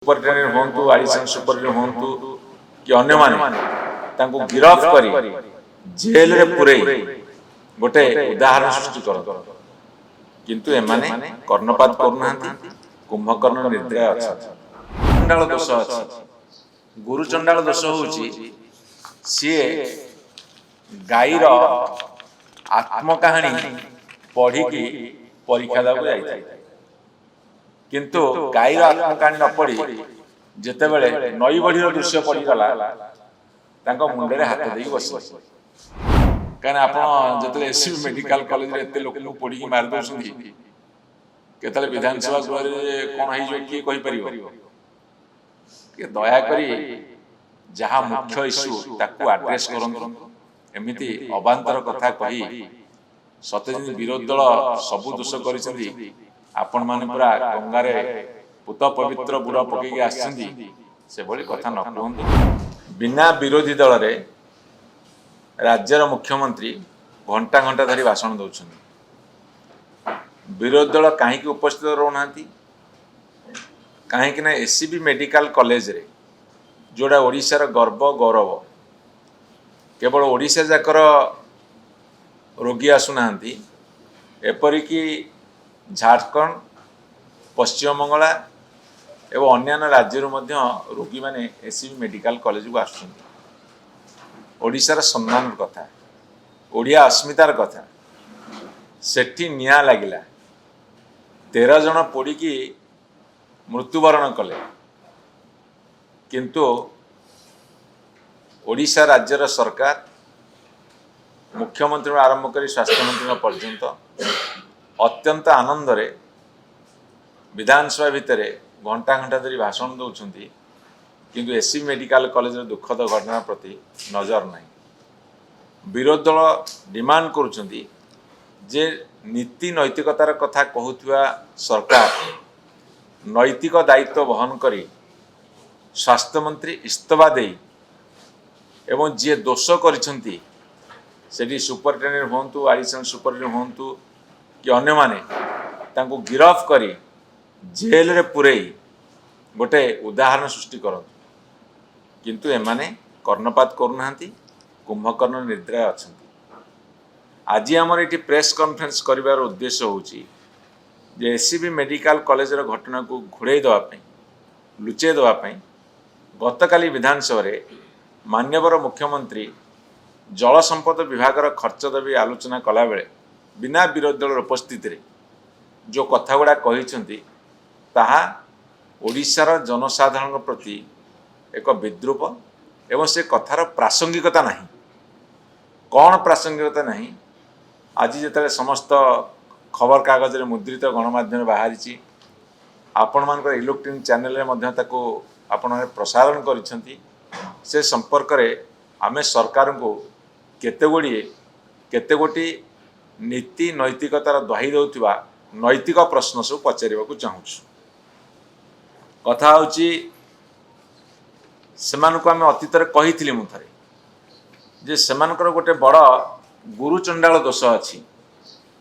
Superintendent हूँ आडिशनल superintendent हूँ कि अन्य गिरफ कर जेल रे पुरे गोटे उदाहरण सृष्टि कर किंतु एमाने कर्णपात करना कुंभकर्ण निर्दय अच्छा चंडाल दोष अच्छी गुरु चंडाल दोष हूँ सी गाईर आत्मकाहानी पढ़ी परीक्षा देवाक जाइए किंतु गाईर आत्मकाहानी न पढ़ी जितेबले नई बढ़ी दृश्य पड़गला मुंडे हाथ दे बस कहीं आप जो एससीबी मेडिकल कॉलेज एत लोक पोड़ी मारिदे के विधानसभा गृह कौन हो किए दयाकोरी जहाँ मुख्य इश्यू ताकू आड्रेस करूँ एमती अबांतर कथा कही सते विरोधी दल सबू दोष कर आपण माने पूरा गंगारे पुत पवित्र बुड़ पकईक आसे कथा न कहतु बिना विरोधी दल रे राज्यर मुख्यमंत्री घंटा घंटा धरी भाषण दौरान विरोधी दल कहीं उपस्थित रोना कहीं एससीबी मेडिकल कॉलेज रे जोड़ा ओडिशार गर्व गौरव केवल ओडिशा जाकर रोगी आसुना एपरिक झारखंड पश्चिम बंगला एवं अन्य राज्य रोगी माने एससीबी मेडिकल कॉलेज को आशार सम्मान कथा ओडिया अस्मितार कथा सेठी निया लगिला 13 जन पोड़ी मृत्युवरण कले किंतु ओडिशा राज्यर सरकार मुख्यमंत्री आरंभ कर स्वास्थ्य मंत्री पर्यंत अत्यंत आनंद रे विधानसभा भितर घंटा घंटा धरी भाषण दौरान किंतु एससीबी मेडिकल कॉलेज दुखद घटना प्रति नजर नहीं विरोधी दल डिमांड करुछंती जे नीति नैतिकतार कथा कहूथुवा सरकार नैतिक दायित्व वहन करी स्वास्थ्य मंत्री इस्तफा देई एवं जी दोष करिसेंती सेठी सुपरिटेडेंट हूँ आडिशनल सुपरिटेडेंट हूँ कि अन्य माने गिरफ कर जेल रे पुरे गोटे उदाहरण सृष्टि कर किंतु एमाने कर्णपात करना कुंभकर्ण निर्दय अच्छा आज आमर ये प्रेस कॉन्फ्रेंस करिवार उद्देश्य होची जे एससीबी मेडिकल कॉलेज घटना को घोड़े देवाई लुचे देवाई गतकाली विधानसभा रे मान्यवर मुख्यमंत्री जल संपद विभाग खर्च दाबी आलोचना कला बेले बिना विरोधी दल उपस्थित रे जो कथा गुड़ा कही ताहा ओडिशार जनसाधारण प्रति एक विद्रूप एवं से कथार प्रासंगिकता नहीं कौन प्रासंगिकता नहीं आज जिते समस्त खबर कागज रे मुद्रित गणमाध्यम बाहरी आपण मान इलेक्ट्रॉनिक चैनल रे ताको आपण प्रसारण करिसेंती से संपर्क रे आमे सरकार को केते गोटी नीति नैतिकतार दही दौथुवा नैतिक प्रश्न सब पचारिबा चाहूँ कथा होची सेमानकु आमे अतीतर कही मुथरे जे सेमानकर गोटे बड़ गुरुचंडाल दोष अच्छी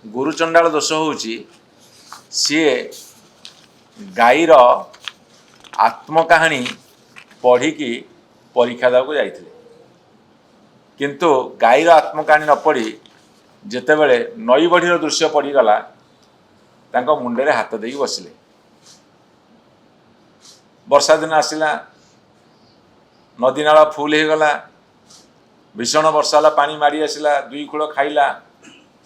गुरुचंडाल दोष होची सी गाईर आत्मकाहानी पढ़ी परीक्षा देवाक जाइए किंतु गाईर आत्मकाहानी न पढ़ी जितेबले नई बढ़ी दृश्य पड़गला मुंडे हाथ दे बसिले वर्षा दिन आसला नदी नाला फुल हो गला भीषण वर्षा है पानी माड़ी आसला दुई कूल खाइला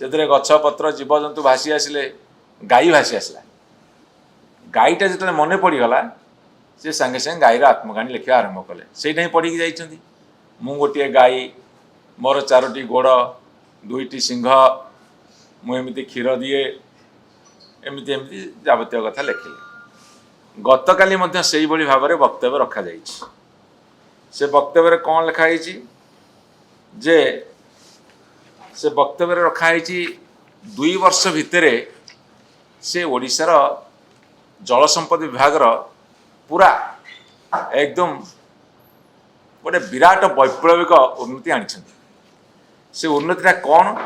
से गछ पत्र जीवजंतु भासी आसिले गाई भासी आसला गाईटा जो मन पड़गला से सांगे सांगे गाईर आत्मकाहानी लिखा आरंभ कले से पढ़ी जाइए मु गोटे गाई मोर 4टी गोड़ 2टी सिंह मुझे क्षीर दिए एमती एमती जावतीय कथा लिखिले गतकाली से भाव में वक्तव्य रखा से वक्तव्य कौन लिखाई जे से वक्तव्य रखाई 2 वर्ष भितर से ओडिशार जल संपद विभाग पूरा एकदम गोटे विराट वैप्लविक उन्नति आनी से उन्नतिटा कौन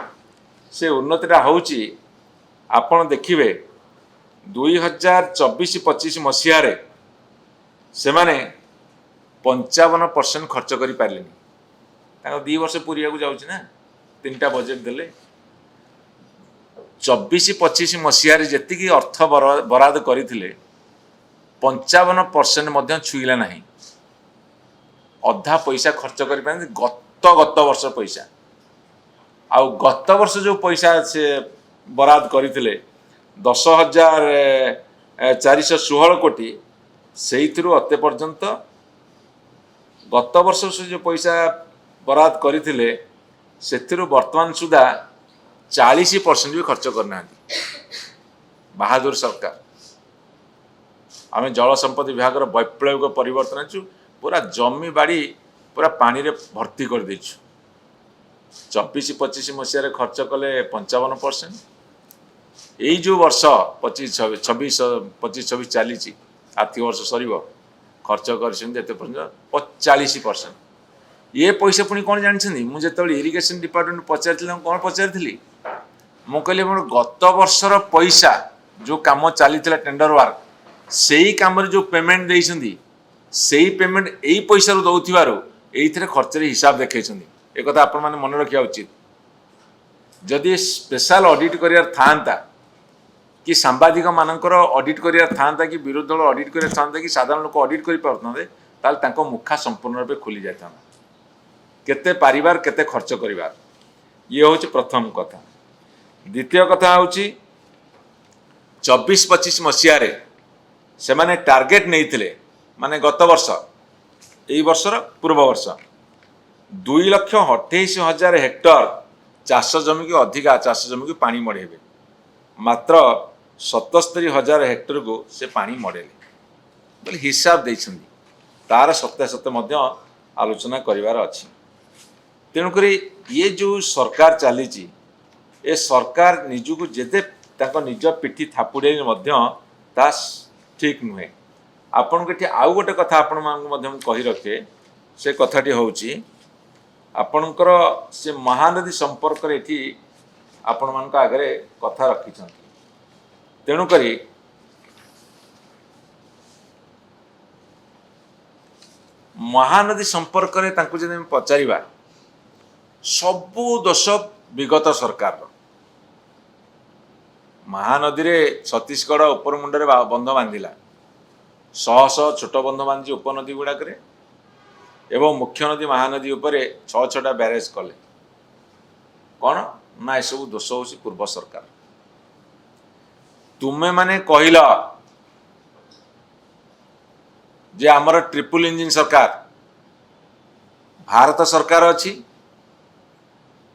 से उन्नतिटा होची आपण देखिए 2024-25 मसीह ସେମାନେ 55% खर्च कर पारे 2 वर्ष पूरी जाऊँच ना 3टा बजेट देले 24-25 मसीह जी अर्थ बराद करते 55% छुईला ना अधा पैसा खर्च कर गत वर्ष पैसा आउ गत वर्ष जो पैसा से बराद करते 10,416 कोटी से अते पर्यंत गत वर्ष से जो पैसा बराद करते से वर्तमान सुधा 40% भी खर्च करना बहादुर सरकार आम जल संपद विभाग वैप्लविक परिवर्तन छु पूरा जमी बाड़ी पूरा पानी रे भर्ती कर देछु 24-25 मसीह खर्च कले 55% यही जो वर्ष 25-26 चली आर्थिक वर्ष सर खर्च कर 40% ये पैसा पुणी कौन जानते मुझे इरिगेशन डिपार्टमेंट पचारि कौन पचारि मु कहली मोर गत वर्षर पैसा जो काम चली टेंडर वर्क से ही कम जो पेमेंट देइछंदी से ही पेमेंट यही पैसा दौर ये खर्च हिसाब देखते एक कथा आपण मैंने मन रखा उचित जदि स्पेशल ऑडिट करियार थांता कि सांबादिक मानकर ऑडिट करियार थांता कि विरोधी दल ऑडिट करियार थांता कि साधारण लोक ऑडिट करि पारथांते ताल तांको मुखा संपूर्ण रूप खुली जाता केते पारिवार केते खर्च करिवार ये होची प्रथम कथा द्वितीय कथा होची 24-25 मसीह रे से माने टार्गेट नहीं माने गत वर्ष यही वर्षर पूर्व वर्ष 2,28,000 हेक्टर चाष जमी की अधिका चाष जमी की पानी मड़ेबे मात्र 77,000 हेक्टर को से पानी मड़ेले बोले हिसाब देइछंदी तार सत्यासत्य आलोचना करिवार अछि तेणुक ये जो सरकार चली ए सरकार निजु जेदे ताको निज पिठी थापुड़े ठीक नुहे आपण को आउ गोटे कथा आपण मान कही रखे से कथाटी होउची आपणकर से महानदी संपर्क एठी आपण मान आगे कथा रखी तेणुक महानदी संपर्क में पचारिबा सबू दोष विगत सरकार महानदी रे छत्तीसगढ़ उपर मुंडे बंध बांधिला शह शह छोट बंध बांधी उपनदी गुड़ाक एवं मुख्य नदी महानदी उपर 6-6टा ब्यारेज कले कौन ना ये सब दोष हो पूर्व सरकार तुम्हें माने कहल जे आमर ट्रिपल इंजिन सरकार भारत सरकार अच्छी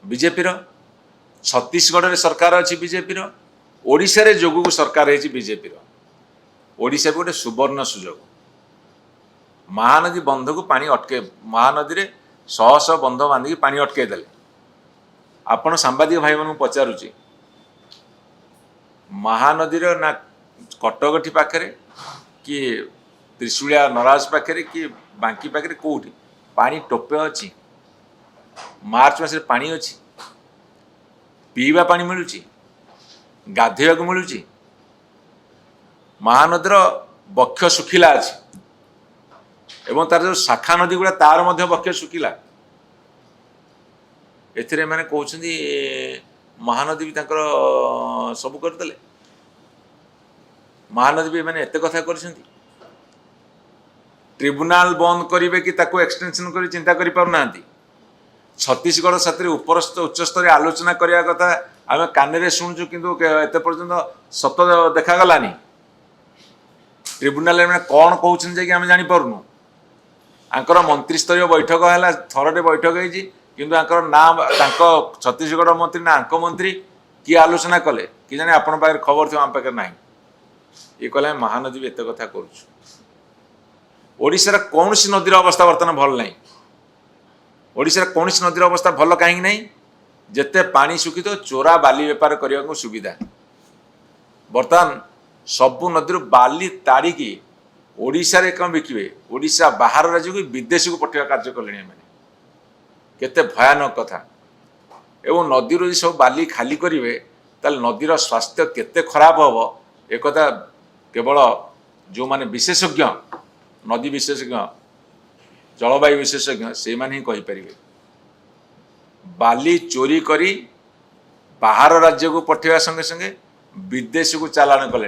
बीजेपी छत्तीसगढ़ रे सरकार अच्छी बीजेपी ओडिशा रे जोगु सरकार है बीजेपी ओडिशा भी गोटे सुवर्ण सुजोग महानदी बंध को पानी अटके महानदी रे शह शह बंध बांधिकी पानी अटके देले आपण सांबादिक भाई मान पचारुची महानदी ना कटगठी पाखे कि त्रिशूलिया नराज पाखे कि बांकी पाखे कौटी पानी टोपे अच्छी मार्च मास पानी अच्छी पीवा पानी मिलूची गाधेवा मिलूची महानदीर बक्ष सुखिला अच्छी एवं तार जो शाखा नदी गुड़ा तार मध्य बक्ष सुखिला एथिरे माने कहउछंदी महानदी भी तांकर सब करदेले महानदी भी माने एते कथा करछंदी ट्रिब्यूनाल बंद करिवे कि ताको एक्सटेंशन करी चिंता करि पार नांती छत्तीसगढ़ साथी उपरस्थ उच्च स्तर आलोचना करिया कथा आमे कानेरे सुनछु किंतु एते पर्यंत सत देखा गलानी ट्रिब्यूनाल में कौन कहउछन जे कि आमे जानि पारुनु आंकर मंत्री स्तरीय बैठक है थरटे बैठक होती किंतु आंकर नाम छत्तीसगढ़ मंत्री ना आंक मंत्री किए आलोचना कले कि जाने आपण पाखे खबर थी आम पाखे ना ये कहले महानदी भी एत कथा करोशार कौन सी नदीर अवस्था बर्तमान भल ना ओडिशार कौन सी नदीर अवस्था भल कहीं ना जिते पानी सुखी तो चोरा बाली बेपार करने को सुविधा बर्तमान सबू नदी बाली ताड़िकी ओडिशा रे कम बिकिबे ओडिशा बाहर राज्य को विदेश को पठेवा कार्य कले केते भयानक कथा एवं नदी सब बाली खाली करेंगे ताल नदीर स्वास्थ्य केते खराब हम एक केवल जो माने विशेषज्ञ नदी विशेषज्ञ जलवायु विशेषज्ञ से माने ही कहीपर बाली चोरी करी बाहर राज्य को पठेवा संगे संगे विदेश को चालाण कले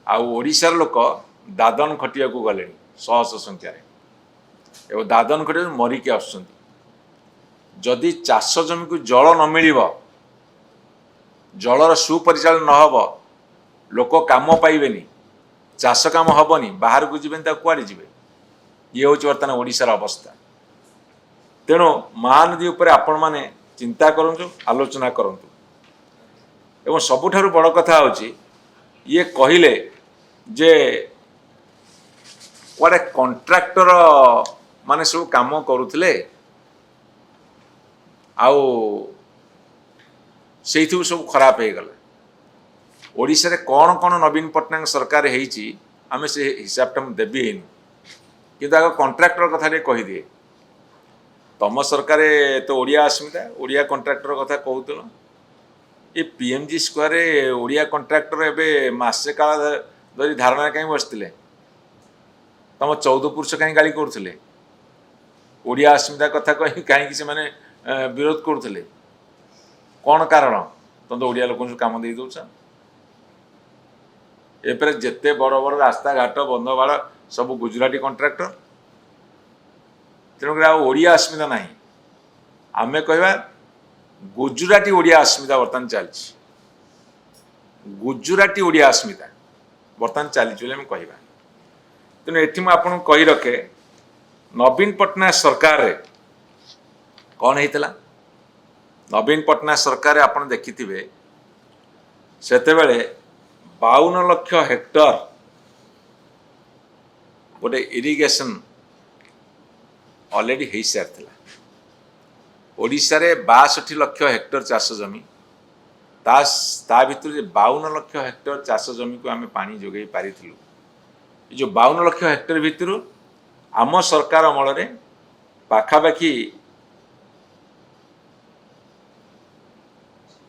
आशार लोक दादन खटिया को गले शह शह संख्यार एवं दादन खटिया मरिकी आदि चाष जमी को जल न मिल जलर सुपरिचालन न हो लोक काम पाइबेनी चाष काम हेनी बाहर को जीवन कुआड़े जी ये हूँ बर्तमान ओडिशार अवस्था तेणु महानदी उपर आपण माने चिंता करूँ आलोचना करूँ एवं सबुठारु बड़ कथा होची ये कहिले जे गोटे कंट्राक्टर माने सब काम करुले से सब खराब हो गला ओडिशा रे कौन कौन नवीन पट्टनायक सरकार होईची आमे से हिसाबटा देवी है किंतु आग कंट्राक्टर कथा कहीदिए तम सरकार तो ओडिया अस्मिता ओडिया कंट्राक्टर कथा कहूल ये पीएमजी स्क्वायर ओडिया कंट्राक्टर एवं मसे काल धरी धारणा कहीं बसते तुम 14 पुरुष कहीं गाड़ी करुले ओडिया अस्मिता कथा कहीं कहीं से माने विरोध करुले कौन कारण तुम तो ओडिया लोक काम दे दौच एपरे जिते बड़ बड़ रास्ता घाट बंधबाड़ सब गुजराती कंट्राक्टर तेणुक ओडिया अस्मिता ना आम कह गुजराती ओडिया अस्मिता बर्तमान चलती गुजराती ओडिया अस्मिता बर्तमान चली कहवा तेणु ये आपको कही रखे नवीन पट्टनायक सरकार रे कौन होता नवीन पट्टनायक सरकार आपन देखिथिबे सेतेबेले 52 लाख हेक्टर गोटे इरिगेशन ऑलरेडी हो सारी ओडिशा रे 62 लाख हेक्टर चाष जमी ता भितर 52 लाख हेक्टर चाष जमी को आम पानी जोगे पारी जो 52 लाख हेक्टर भितर आम सरकार अमल रे पाखापाखि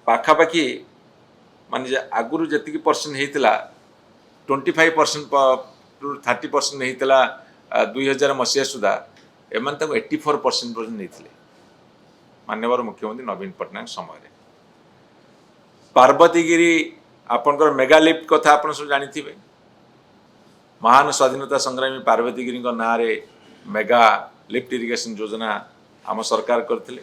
पाखापाखि माने आगुरी जी परसेंट होता 25% टू 30% होता 2000 मसीहा सुधा एम 84% नहीं मान्यवर मुख्यमंत्री नवीन पट्टनायक समय पार्वतीगिरी आपंकर मेगा लिफ्ट कथा आप सब जानी महान स्वाधीनता संग्रामी पार्वतीगिरी ना रे मेगा लिफ्ट इरिगेशन योजना आम सरकार करते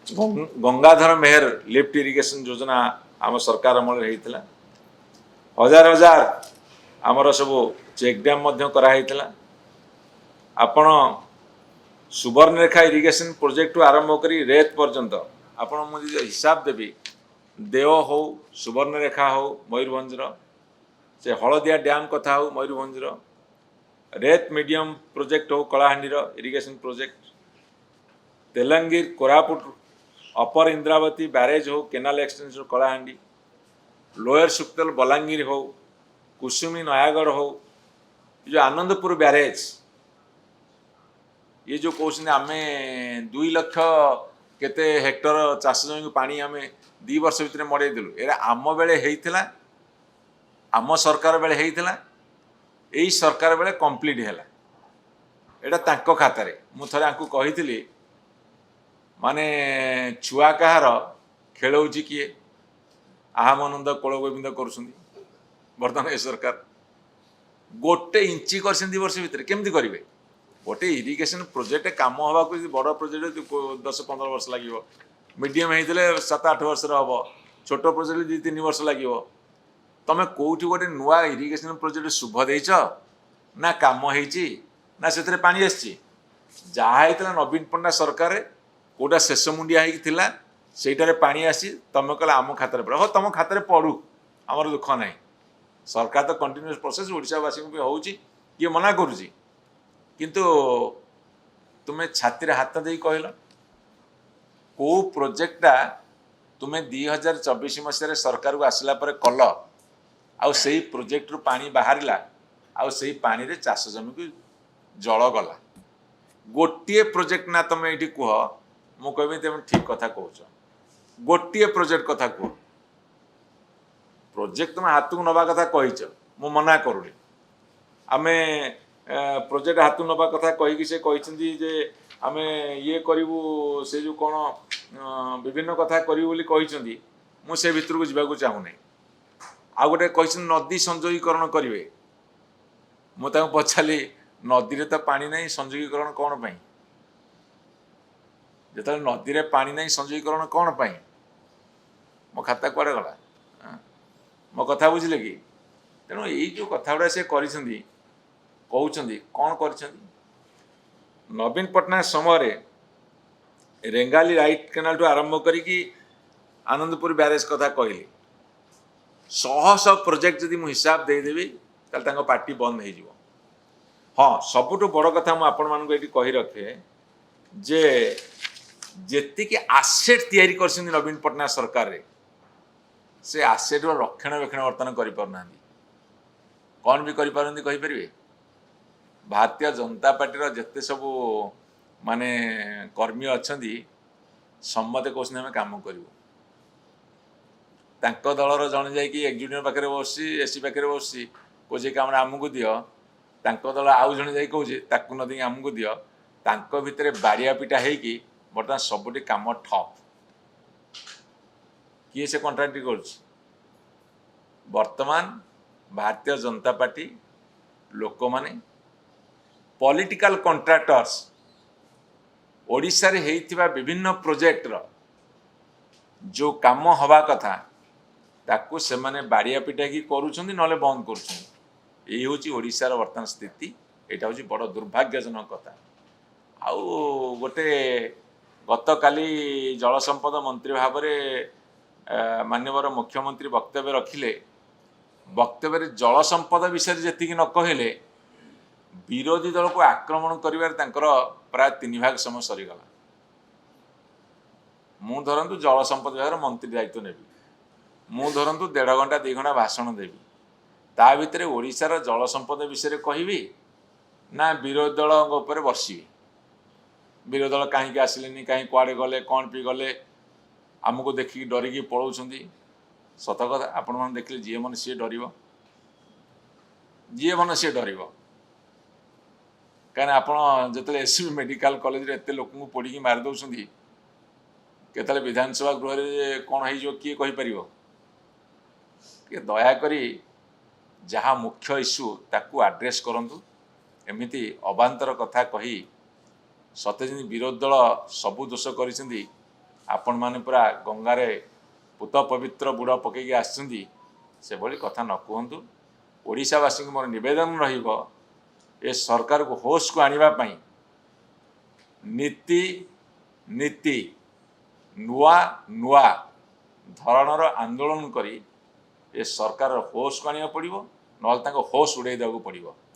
गंगाधर मेहर लिफ्ट इरिगेशन योजना आम सरकार अमल होता हजार हजार आमर सब चेक डैम कराइला आपण सुवर्णरेखा इरिगेशन प्रोजेक्ट आरंभ करी रेत पर्यंत आपण मुझे हिसाब देवी देव हो सुवर्णरेखा हो मयूरभंजर से हलदिया डैम कथा हो मयूरभंजर रेत मीडियम प्रोजेक्ट हो कलाहांडीर इरिगेशन प्रोजेक्ट तेलंगीर कोरापुट अपर इंद्रावती बैरेज हो canal extension Kalahandi lower Suktel Balangir हो कुसुमी नयागढ़ हो जो आनंदपुर बैरेज ये जो कहते आम 2 लाख केते हेक्टर चाष जमी को पानी आम 2 वर्ष भितर मड़ेदेलु ए आम बेले होता आम सरकार बेले होता यही सरकार बेले कंप्लीट है एटा खातार मुझे आपको कही माने छुआ कहार खेलौची किए आहा मनंद कोल गोविंद कर बर्तमान ए सरकार गोटे इंची कर 2 वर्ष भितर केमती करेंगे गोटे इरिगेशन प्रोजेक्ट काम हवा बड़ प्रोजेक्ट 10-15 वर्ष लगे मीडियम होते 7-8 वर्ष हम छोट प्रोजेक्ट 2-3 वर्ष लगे तुम कौटी गोटे नुआ इरिगेशन प्रोजेक्ट शुभ देच ना काम होना से पानी आसी जहाँ होता नवीन पट्टनायक सरकार कौटा शेष मुंडिया होता से पानी आसी तुम कह आम खातार पड़ा हो तुम खातार पड़ू आमर दुख ना सरकार तो कंटिन्यूअस प्रोसेस ओडिशावासी भी हो किए मना करुच्ची किंतु तुम्हें छाती हाथ दे कहल को प्रोजेक्टा तुम्हें 2024 मसीह सरकार को आसला कल आउ से प्रोजेक्ट रु पानी बाहर आउ से पानी रे चाष जमी को जल गला गोटे प्रोजेक्ट ना तुम ये कह मु कह तुम ठीक कथा कह गोटे प्रोजेक्ट कथा कह प्रोजेक्ट तुम हाथ को नवा कथा कहीच मु मना करूनी आमे प्रोजेक्ट हाथ नवा कथा कहीकि से कहते जे आमे ये करूँ से जो कौन विभिन्न कथा करूँ बोली कहते मुझे भितर को जावाक चाहूना आ गोटे कही नदी संयोगीकरण करेंगे मुझे पचारि नदी रे तो पानी नहीं संयोगीकरण कौन पाई जो नदी रे पानी नहीं संयोगीकरण कौन पाई मो खाता कुआड़े गला मो कथा बुझिले कि तेणु यही जो कथा गुड़ा से कहते कौन कर नवीन पट्टनायक समय रेंगाली राइट केनाल ठू आरंभ करी आनंदपुर ब्यारेज कथा कहली शह प्रोजेक्ट जदि मु हिसाब देदेवी ताल पार्टी बंद हो हाँ सबुठ बड़ कथा मुझे कही रखे जे जेतिकी आसेट तैयारी कर नवीन पट्टनायक सरकार रे से आसेट रक्षणाबेक्षण बर्तमान करना कौन भी करें भारतीय जनता पार्टी जिते सबू माने कर्मी अच्छा समते कहते आम कम करूँ दलर जड़े जाक्जिक्यूटिव पाखे बस एसी पाखे बस कहे कम आमको दियो दल आउ जड़े जा कहे न दी आमको दियो भितर बाड़िया पिटा होगी बर्तमान सबुठी कम ठप किए से कंट्राक्ट कर वर्तमान भारतीय जनता पार्टी लोक माने पॉलिटिकल कंट्राक्टर्स ओडिशा रे हेइथिबा विभिन्न प्रोजेक्ट रो जो काम हवा कथा ताकू से माने बाड़िया पिटा की करूछंदी नले बंद करूछंदी एही होची ओडिशा रो वर्तमान स्थिति एटा होची बड़ दुर्भाग्यजनक कथा आउ गोटे गत काली जल संपद मंत्री भाव में माननीय मुख्यमंत्री वक्तव्य रखिले वक्तव्य जल संपद विषय जी न कहले विरोधी दल को आक्रमण कर प्राय 3 भाग समय सरीगला मु धरतु जल संपद विभाग मंत्री दायित्व नेबी मु धरतु 1.5 घंटा 2 घंटा भाषण देवी ता भितर ओडिशार जल संपद विषय कहबी ना विरोधी दल उपर बसबी विरोधी दल कहीं आसिलेनी कहीं कुआड़े गले कौन पी गले आमको देखिकी डरिकी पलाउछंदी सत कथा आपण मैंने देखिले जी मन सी डर जी मन सी डर कहीं आप जो एससीबी मेडिकल कॉलेज एत लोक पोड़ी मारिदौं केतले विधानसभा गृह कौन हो किए कहीपर कि दयाकोरी जहाँ मुख्य इश्यू ताकू आड्रेस करूँ एमती अबांतर कथा कही सते जमी विरोधी दल सबू दोष कर आपण मैंने पूरा गंगारे पूत पवित्र बुड़ पकईकि आसछंती से भली कथा न कहतु ओडिशावासी को मोर निवेदन रहिबो ए सरकार को होश को आनिबा पई नीति नीति नुआ नुआ धरणर आंदोलन करी ए सरकार होश को आनिबा पड़िबो नल ताको होश उड़ाई देबा पड़िबो।